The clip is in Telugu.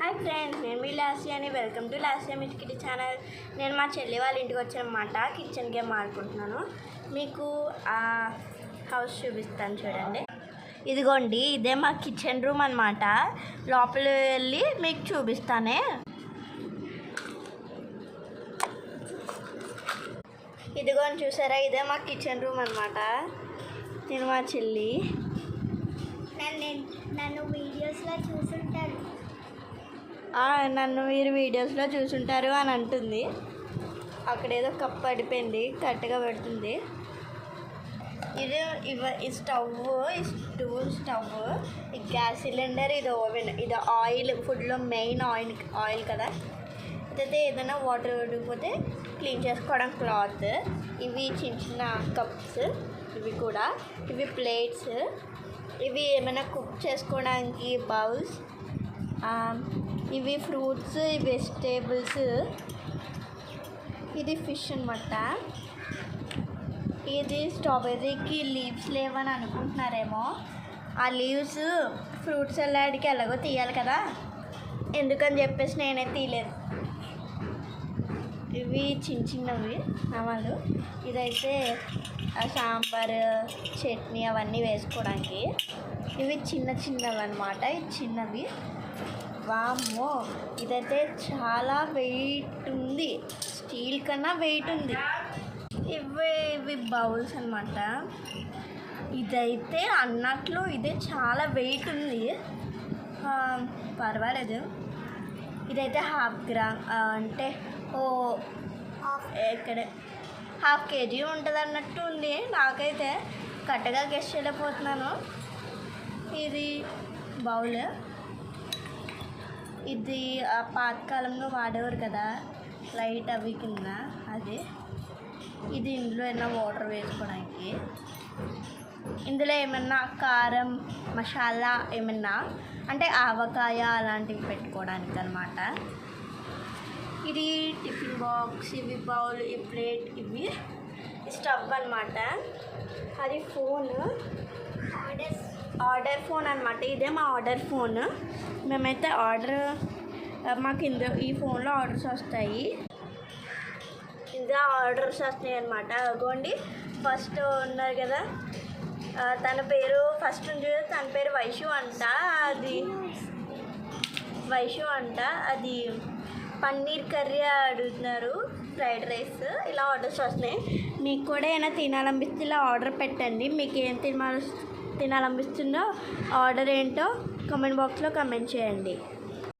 హాయ్ ఫ్రెండ్స్, నేను మీ లాస్య అని welcome to Lasya miss kitty channel. నేను మా చెల్లి వాళ్ళ ఇంటికి వచ్చానమాట. Kitchen game ఆడుకుంటున్నాను. మీకు ఆ హౌస్ చూపిస్తాను చూడండి. ఇదిగోండి, ఇదే మా కిచెన్ రూమ్ అనమాట. లోపల వెళ్ళి మీకు చూపిస్తానే. ఇదిగోండి, చూసారా, ఇదే మా కిచెన్ రూమ్ అనమాట. నేను మా చెల్లి నన్ను వీడియోస్లో చూసుంటారు నన్ను మీరు వీడియోస్లో చూసుంటారు అని అంటుంది. అక్కడ ఏదో కప్పు పడిపోయింది, కరెక్ట్గా పెడుతుంది. ఈ స్టవ్ ఈ గ్యాస్ సిలిండర్, ఇది ఓవెన్, ఇది ఆయిల్, ఫుడ్లో మెయిన్ ఆయిల్ కదా. ఇదైతే ఏదైనా వాటర్ ఉడికిపోతే క్లీన్ చేసుకోవడం క్లాత్. ఇవి చిన్న చిన్న కప్స్, ఇవి ప్లేట్స్, ఇవి ఏమైనా కుక్ చేసుకోవడానికి బౌల్స్, ఇవి ఫ్రూట్స్, వెజిటేబుల్స్, ఇది ఫిష్ అనమాట. ఇది స్ట్రాబెర్రీకి లీవ్స్ లేవని అనుకుంటున్నారేమో. ఆ లీవ్స్ ఫ్రూట్ సలాడ్కి ఎలాగో తీయాలి కదా, ఎందుకని చెప్పేసి నేనే తీయలేదు. ఇవి చిన్న చిన్నవి అమలు. ఇదైతే సాంబార్, చట్నీ అవన్నీ వేసుకోవడానికి. ఇవి చిన్న చిన్నవి అనమాట. ఇవి చిన్నవి. వామ్మో, ఇదైతే చాలా వెయిట్ ఉంది, స్టీల్ కన్నా వెయిట్ ఉంది. ఇవి బౌల్స్ అనమాట. ఇదైతే అన్నట్లు ఇదే చాలా వెయిట్ ఉంది, పర్వాలేదు. ఇదైతే 1/2 గ్రామ్ అంటే ఎక్కడే 1/2 kg ఉంటుంది అన్నట్టు ఉంది. నాకైతే కరెక్ట్గా గెస్ చేయలేకపోతున్నాను. ఇది బౌల్. ఇది పాతకాలంలో వాడేవారు కదా, లైట్ అవి కింద, అది. ఇది ఇందులో ఏమైనా వాటర్ వేసుకోవడానికి. ఇందులో ఏమన్నా కారం, మసాలా ఏమన్నా అంటే ఆవకాయ అలాంటివి పెట్టుకోవడానికి అనమాట. ఇది టిఫిన్ బాక్స్, ఇవి బౌల్, ఈ ప్లేట్, ఇవి స్టవ్ అనమాట. అది ఫోన్, ఆర్డర్ ఫోన్ అనమాట. ఇదే మా ఆర్డర్ ఫోన్. మేమైతే మాకు ఈ ఫోన్లో ఆర్డర్స్ వస్తాయి. ఆర్డర్స్ వస్తాయి అనమాట. అగోండి, ఫస్ట్ ఉన్నారు కదా, తన పేరు ఫస్ట్ ఉంది, తన పేరు వైషు అంట. అది పన్నీర్ కర్రీ అడుగుతున్నారు, ఫ్రైడ్ రైస్, ఇలా ఆర్డర్స్ వస్తున్నాయి. మీకు కూడా ఏమైనా తినాలనిపిస్తే ఇలా ఆర్డర్ పెట్టండి. మీకు ఏం తినాలనిపిస్తుందో ఆర్డర్ ఏంటో కామెంట్ బాక్స్లో కామెంట్ చేయండి.